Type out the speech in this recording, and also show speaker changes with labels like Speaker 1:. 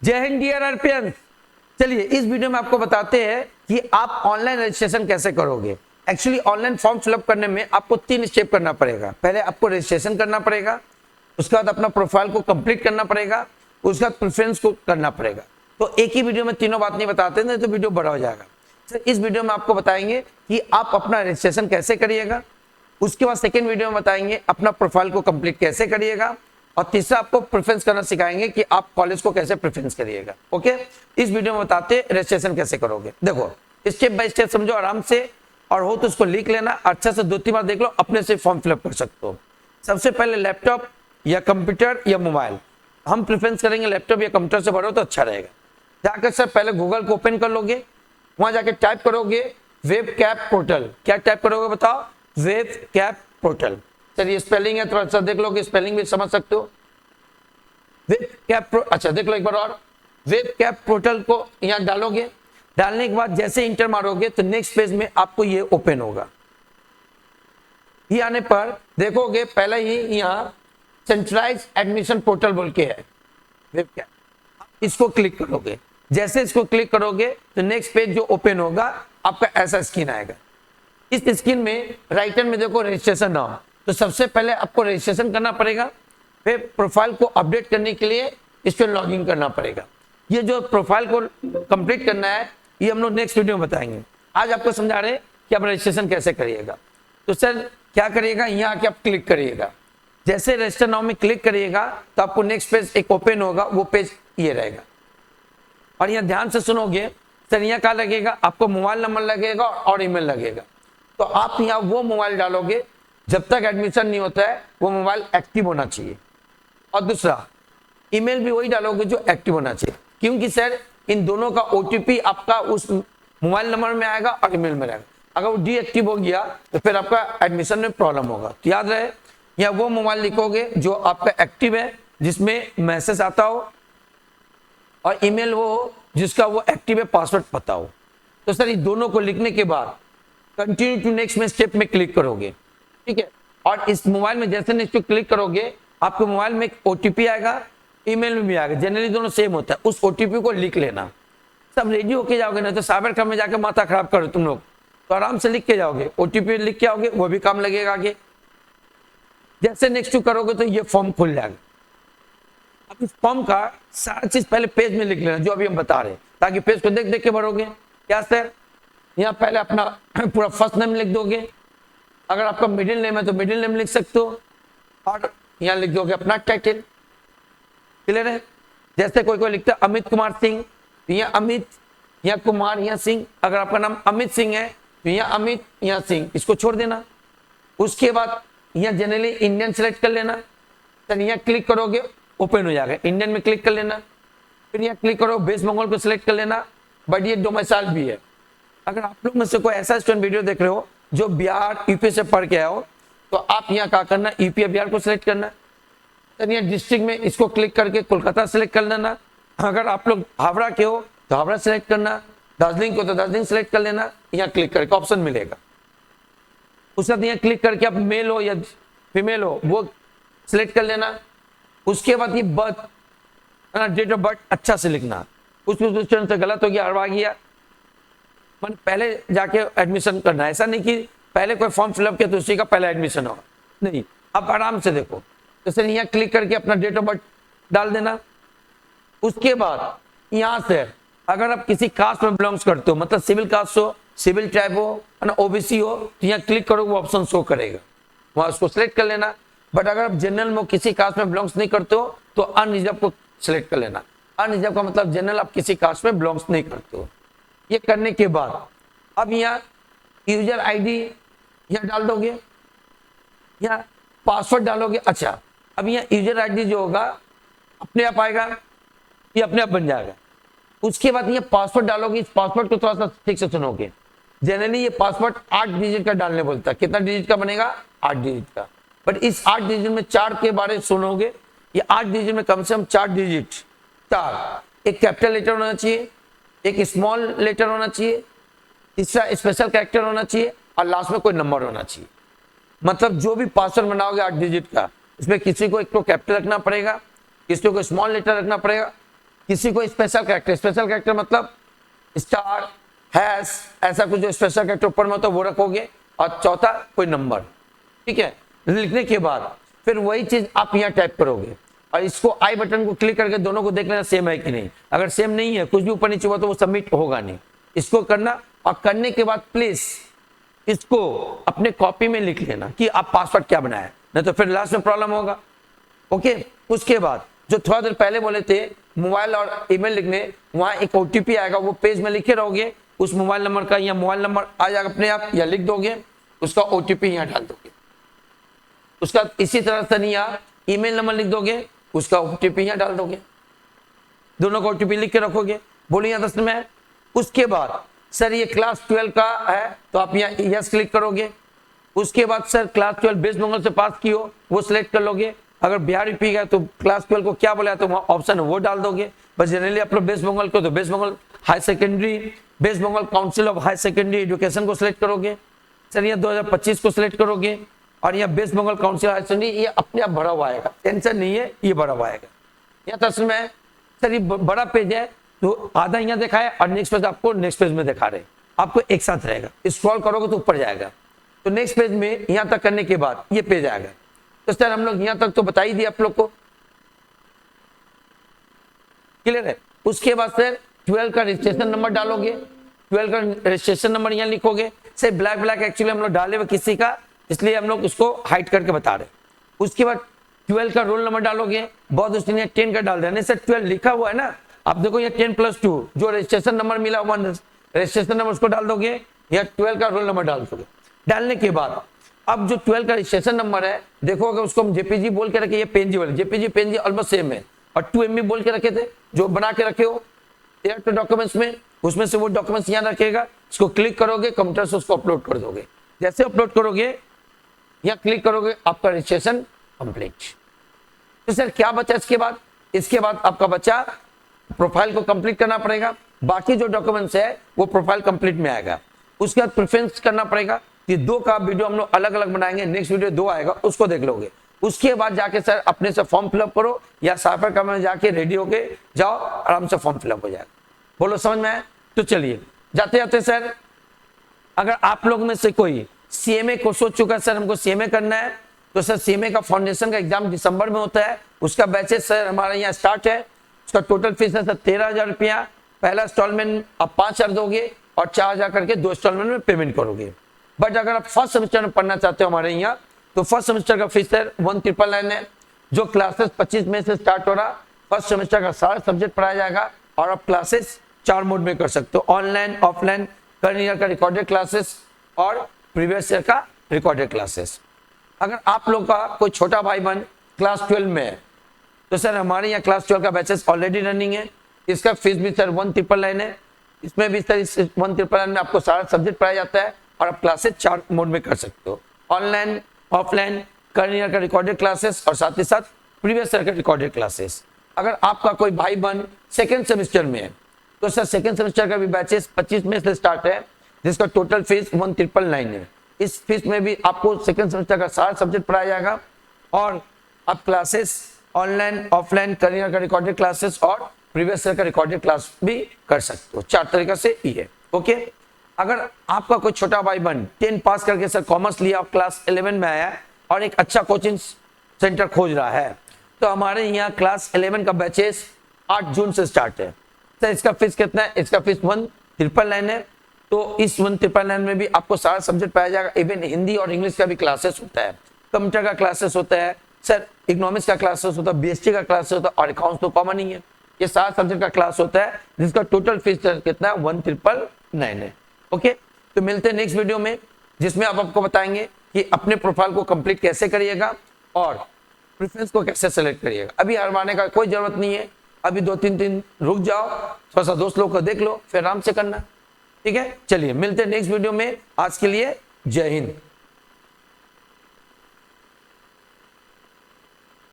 Speaker 1: जय Hind dear RPN. चलिए इस वीडियो में आपको बताते हैं कि आप ऑनलाइन रजिस्ट्रेशन कैसे करोगे। एक्चुअली ऑनलाइन फॉर्म फिलअप करने में आपको 3 स्टेप करना पड़ेगा। पहले आपको रजिस्ट्रेशन करना पड़ेगा, उसके बाद अपना प्रोफाइल को कंप्लीट करना पड़ेगा, उसके बाद प्रेफरेंस को करना पड़ेगा। तो एक ही वीडियो में तीनों बात नहीं बताते नहीं तो वीडियो बड़ा हो जाएगा। तो इस वीडियो में आपको बताएंगे कि आप अपना रजिस्ट्रेशन कैसे करिएगा, उसके बाद सेकेंड वीडियो में बताएंगे अपना प्रोफाइल को कंप्लीट कैसे करिएगा, और तीसरा आपको प्रेफरेंस करना सिखाएंगे कि आप कॉलेज को कैसे प्रेफरेंस करिएगा। ओके, इस वीडियो में बताते रजिस्ट्रेशन कैसे करोगे। देखो स्टेप बाय स्टेप समझो आराम से, और हो तो उसको लिख लेना, अच्छा से 2-3 बार देख लो, अपने से फॉर्म फिलअप कर सकते हो। सबसे पहले लैपटॉप या कंप्यूटर या मोबाइल, हम प्रेफरेंस करेंगे लैपटॉप या कंप्यूटर से भरो तो अच्छा रहेगा। जाकर सर पहले गूगल को ओपन कर लोगे, वहां जाके टाइप करोगे वेब कैप पोर्टल। क्या टाइप करोगे बताओ? Web cap portal. चलिए स्पेलिंग है, थोड़ा सा देख लोगे, स्पेलिंग भी समझ सकते हो। वेब कैप अच्छा देख लो एक बार और, वेब कैप पोर्टल को यहाँ डालोगे। डालने के बाद जैसे इंटर मारोगे तो नेक्स्ट पेज में आपको ये ओपन होगा। ये आने पर देखोगे पहले ही यहाँ सेंट्रलाइज एडमिशन पोर्टल बोल के है वेब कैप, इसको क्लिक करोगे। जैसे इसको क्लिक करोगे तो नेक्स्ट पेज जो ओपन होगा आपका ऐसा स्क्रीन आएगा। इस स्क्रीन में राइट हैंड में देखो रजिस्ट्रेशन नाउ, तो सबसे पहले आपको रजिस्ट्रेशन करना पड़ेगा। फिर प्रोफाइल को अपडेट करने के लिए इस पर लॉग इन करना पड़ेगा। ये जो प्रोफाइल को कंप्लीट करना है ये हम लोग नेक्स्ट वीडियो में बताएंगे। आज आपको समझा रहे हैं कि आप रजिस्ट्रेशन कैसे करिएगा। तो सर क्या करिएगा, यहाँ आके आप क्लिक करिएगा। जैसे रजिस्टर नाउ में क्लिक करिएगा तो आपको नेक्स्ट पेज एक ओपन होगा, वो पेज ये रहेगा। और यहाँ ध्यान से सुनोगे, सर यहाँ क्या लगेगा, आपको मोबाइल नंबर लगेगा और ईमेल लगेगा। तो आप यहाँ वो मोबाइल डालोगे, जब तक एडमिशन नहीं होता है वो मोबाइल एक्टिव होना चाहिए। और दूसरा ईमेल भी वही डालोगे जो एक्टिव होना चाहिए, क्योंकि सर इन दोनों का ओटीपी आपका उस मोबाइल नंबर में आएगा और ईमेल में रहेगा। अगर वो डीएक्टिव हो गया तो फिर आपका एडमिशन में प्रॉब्लम होगा। तो याद रहे, या वो मोबाइल लिखोगे जो आपका एक्टिव है, जिसमें मैसेज आता हो, और ईमेल वो जिसका वो एक्टिव है, पासवर्ड पता हो। तो सर इन दोनों को लिखने के बाद कंटिन्यू टू नेक्स्ट में स्टेप में क्लिक करोगे, ठीक है। और इस मोबाइल में जैसे नेक्स्ट क्लिक करोगे आपके मोबाइल में एक ओटीपी आएगा, ईमेल में भी आएगा, जनरली दोनों सेम होता है। उस ओटीपी को लिख लेना। सब रेडी होके जाओगे ना तो साइबर कैफे में जाके माथा खराब करो तुम लोग, तो आराम से लिख के जाओगे, ओटीपी लिख के आओगे, वो भी काम लगेगा आगे। जैसे नेक्स्ट करोगे तो ये फॉर्म खुल जाएगा। अब इस फॉर्म का सारा चीज पहले पेज में लिख लेना जो अभी हम बता रहे हैं, ताकि पेज को देख देख के भरोगे। क्या सर, यहाँ पहले अपना पूरा फर्स्ट नेम लिख दोगे, अगर आपका मिडिल नेम है तो मिडिल नेम लिख सकते हो, और यहाँ लिख दोगे अपना टाइटल। क्लियर है? जैसे कोई कोई लिखता है अमित कुमार सिंह, तो यहाँ अमित, यहाँ कुमार, यहाँ सिंह। अगर आपका नाम अमित सिंह है तो यहाँ अमित, यहाँ सिंह, इसको छोड़ देना। उसके बाद यहाँ जनरली इंडियन सेलेक्ट कर लेना। तो यहाँ क्लिक करोगे ओपन हो जाएगा, इंडियन में क्लिक कर लेना। फिर यहाँ क्लिक करो वेस्ट बंगाल को सिलेक्ट कर लेना, बट ये डोमिसाइल भी है। अगर आप लोग में से कोई ऐसा स्टूडेंट वीडियो देख रहे हो जो बिहार यूपी से पढ़ के आए हो, तो आप यहाँ क्या करना, यूपी या बिहार को सिलेक्ट करना। तो यहाँ डिस्ट्रिक्ट में इसको क्लिक करके कोलकाता सेलेक्ट कर लेना। अगर आप लोग हावड़ा के हो तो हावड़ा सेलेक्ट करना, दार्जिलिंग को तो दार्जिलिंग सेलेक्ट कर लेना। यहाँ क्लिक करके ऑप्शन मिलेगा, उसके बाद यहाँ क्लिक करके आप मेल हो या फीमेल हो वो सिलेक्ट कर लेना। उसके बाद ये बर्थ, डेट ऑफ बर्थ अच्छा से लिखना, कुछ से गलत हो गया, हड़वा गया, मन पहले जाके एडमिशन करना। ऐसा नहीं कि पहले कोई फॉर्म फिलअप किया तो उसी का पहला एडमिशन हो, नहीं। अब आराम से देखो, जैसे यहाँ क्लिक करके अपना डेट ऑफ बर्थ डाल देना। उसके बाद यहाँ से अगर आप किसी कास्ट में बिलोंग्स करते हो, मतलब सिविल कास्ट हो, सिविल ट्राइब हो, ओबीसी हो, तो यहाँ क्लिक करो, वो ऑप्शन शो करेगा, वहां उसको सिलेक्ट कर लेना। बट अगर आप जनरल में किसी कास्ट में बिलोंग्स नहीं करते हो तो अनरिजर्व को सिलेक्ट कर लेना। अनरिजर्व का मतलब जनरल, आप किसी कास्ट में बिलोंग्स नहीं करते हो। ये करने के बाद अब यहाँ यूजर आईडी यहाँ डाल दोगे, यहाँ पासवर्ड डालोगे। अच्छा, अब यहाँ यूजर आईडी जो होगा अपने आप आएगा, ये अपने आप बन जाएगा। उसके बाद ये पासवर्ड डालोगे। इस पासवर्ड को थोड़ा सा ठीक से सुनोगे। जनरली ये पासवर्ड 8 डिजिट का डालने बोलता है। कितना डिजिट का बनेगा? 8 डिजिट का। बट इस 8 डिजिट में 4 के बारे सुनोगे। ये 8 डिजिट में कम से कम 4 डिजिट, 4, एक कैपिटल लेटर होना चाहिए, एक स्मॉल लेटर होना चाहिए, तीसरा स्पेशल कैरेक्टर होना चाहिए, और लास्ट में कोई नंबर होना चाहिए। मतलब जो भी पासवर्ड बनाओगे 8 डिजिट का, इसमें किसी को एक तो कैपिटल रखना पड़ेगा, किसी को स्मॉल लेटर रखना पड़ेगा, किसी को स्पेशल कैरेक्टर मतलब स्टार, हैश, ऐसा कुछ जो स्पेशल कैरेक्टर ऊपर में होता है वो रखोगे, और चौथा कोई नंबर, ठीक है। लिखने के बाद फिर वही चीज आप यहाँ टाइप करोगे, और इसको आई बटन को क्लिक करके दोनों को देख लेना सेम है कि नहीं। अगर सेम नहीं है, कुछ भी ऊपर नीचे हुआ, तो वो सबमिट होगा नहीं। इसको करना, और करने के बाद प्लीज इसको अपने कॉपी में लिख लेना कि आप पासवर्ड क्या बनाया, नहीं तो फिर लास्ट में प्रॉब्लम होगा। ओके, उसके बाद जो थोड़ा देर पहले बोले थे मोबाइल और ईमेल लिखने, वहां एक ओटीपी आएगा, वो पेज में लिखे रहोगे, उस मोबाइल नंबर का, या मोबाइल नंबर आ जाएगा अपने आप, या लिख दोगे, उसका ओटीपी यहाँ डाल दोगे। उसका इसी तरह से नहीं, यहाँ ईमेल नंबर लिख दोगे, उसका ओटीपी यहाँ डाल दोगे, दोनों का ओटीपी लिख के रखोगे। बोलिए यहाँ 10 में। उसके बाद सर ये क्लास 12 का है, तो आप यहाँ यस क्लिक करोगे। उसके बाद सर क्लास 12 वेस्ट बंगाल से पास की हो, वो सिलेक्ट कर लोगे। अगर बिहार यूपी का तो क्लास 12 को क्या बोला, तो वहाँ ऑप्शन है वो डाल दोगे। बस जनरली आप लोग वेस्ट बंगाल को तो West Bengal high secondary, West Bengal council of high secondary education को सिलेक्ट करोगे। सर यहाँ 2025 को सिलेक्ट करोगे, और यहाँ West Bengal council high secondary, ये अपने आप भरा हुआ आएगा, टेंशन नहीं है, ये भरा हुआ आएगा। यहाँ तस्वीर में सर ये बड़ा पेज है, तो आधा यहाँ देखा है, और नेक्स्ट पेज आपको नेक्स्ट पेज में दिखा रहे, आपको एक साथ रहेगा। स्क्रॉल करोगे तो ऊपर जाएगा, तो नेक्स्ट पेज में यहाँ तक करने के बाद ये पेज आएगा। तो सर हम लोग यहाँ तक तो बता ही दिया आप लोग को, क्लियर है। उसके बाद सर 12 का रजिस्ट्रेशन नंबर डालोगे, 12 का रजिस्ट्रेशन नंबर यहाँ लिखोगे। सर ब्लैक एक्चुअली हम लोग डाले हुए किसी का, इसलिए हम लोग उसको हाइड करके बता रहे। उसके बाद 12 का रोल नंबर डालोगे, बहुत उसने 10 का डाल देना। सर 12 लिखा हुआ है ना, आप देखो ये 10+2 जो रजिस्ट्रेशन नंबर मिला हुआ, रजिस्ट्रेशन नंबर उसको डाल दोगे, या 12 का रोल नंबर डाल दोगे। डालने के बाद अब जो 12 का रजिस्ट्रेशन नंबर है, देखो अगर उसको हम जेपीजी बोल के रखे, ये पेनजी वाले जेपीजी पेनजी ऑलमोस्ट सेम है, और 2 MB बोल के रखे थे जो बना के रखे हो एयरटेल डॉक्यूमेंट्स में, उसमें से वो डॉक्यूमेंट्स यहाँ रखेगा। इसको क्लिक करोगे, कंप्यूटर से उसको अपलोड कर दोगे। जैसे अपलोड करोगे, यहाँ क्लिक करोगे, आपका रजिस्ट्रेशन कंप्लीट। तो सर क्या बचा इसके बाद आपका बचा प्रोफाइल को कंप्लीट करना पड़ेगा। बाकी जो डॉक्यूमेंट्स है वो प्रोफाइल कंप्लीट में आएगा। उसके बाद प्रेफरेंस करना पड़ेगा। ये 2 का वीडियो हम लोग अलग अलग बनाएंगे, नेक्स्ट वीडियो 2 आएगा, उसको देख लोगे। उसके बाद जाके सर अपने से फॉर्म फिलअप करो, या साइबर कैफे में जाके रेडी होके जाओ, आराम से फॉर्म फिलअप हो जाएगा। बोलो समझ में आया? तो चलिए जाते जाते सर, अगर आप लोग में से कोई सीएमए को सोच चुका है, सर हमको सीएमए करना है, तो सर सीएमए का फाउंडेशन का एग्जाम दिसंबर में होता है। उसका बैचेस सर हमारे यहाँ स्टार्ट है। उसका टोटल फीस है सर 13,000 रुपया। पहला इंस्टॉलमेंट आप 5,000 दोगे, और 4,000 करके 2 इंस्टॉलमेंट में पेमेंट करोगे। बट अगर आप फर्स्ट सेमेस्टर में पढ़ना चाहते हो हमारे यहाँ, तो फर्स्ट सेमेस्टर का फीस सर 1,999 है। जो क्लासेस 25 मई से स्टार्ट हो रहा, फर्स्ट सेमेस्टर का सारा सब्जेक्ट पढ़ाया जाएगा, और आप क्लासेस 4 मोड में कर सकते हो, ऑनलाइन, ऑफलाइन, करंट ईयर का रिकॉर्डेड क्लासेस और प्रीवियस ईयर का रिकॉर्डेड क्लासेस। अगर आप लोग का कोई छोटा भाई बहन क्लास 12 में है, तो सर हमारे यहाँ क्लास 12 का बैचेस ऑलरेडी रनिंग है। इसका फीस भी सर 1,999 है। इसमें भी सर इस 1,999 में आपको सारा सब्जेक्ट पढ़ाया जाता है, और आप क्लासेस 4 मोड में कर सकते हो, ऑनलाइन, ऑफलाइन, करंट ईयर का रिकॉर्डेड क्लासेस, और साथ ही साथ प्रीवियस ईयर का रिकॉर्डेड क्लासेस। अगर आपका कोई भाई बहन सेकेंड सेमेस्टर में है, तो सर सेकेंड सेमेस्टर का भी बैचेस 25 मई से स्टार्ट है, जिसका टोटल फीस 1,999 है। इस फीस में भी आपको सेकेंड सेमेस्टर का सारा सब्जेक्ट पढ़ाया जाएगा, और आप classes online, offline, current year का रिकॉर्डेड क्लासेस और प्रीवियस ईयर का रिकॉर्डेड क्लास भी कर सकते हो। 4 तरीका से ये, ओके। अगर आपका कोई छोटा भाई बहन 10 पास करके सर कॉमर्स लिया, क्लास 11 में आया और एक अच्छा कोचिंग सेंटर खोज रहा है, तो हमारे यहाँ क्लास 11 का बैचेस 8 जून से स्टार्ट है। सर इसका फीस कितना है? इसका फीस 1,999 है। तो इस 1,999 में भी आपको सारा सब्जेक्ट पाया जाएगा। इवन हिंदी और इंग्लिश का भी क्लासेस होता है, कंप्यूटर का क्लासेस होता है, सर इकोनॉमिक्स का क्लासेस होता है, बीएसटी का क्लासेस होता है, और अकाउंट्स तो कॉमन ही है। ये सारा सब्जेक्ट का क्लास होता है, जिसका टोटल फीस कितना है? 1,999 है। ओके, तो मिलते हैं नेक्स्ट वीडियो में, जिसमें आप आपको बताएंगे कि अपने प्रोफाइल को कंप्लीट कैसे करिएगा और प्रेफरेंस को कैसे सेलेक्ट करिएगा। अभी हरवाने का कोई जरूरत नहीं है, अभी 2-3 दिन रुक जाओ, थोड़ा सा दोस्त लोग को देख लो, फिर आराम से करना। ठीक है, चलिए मिलते हैं नेक्स्ट वीडियो में। आज के लिए जय हिंद।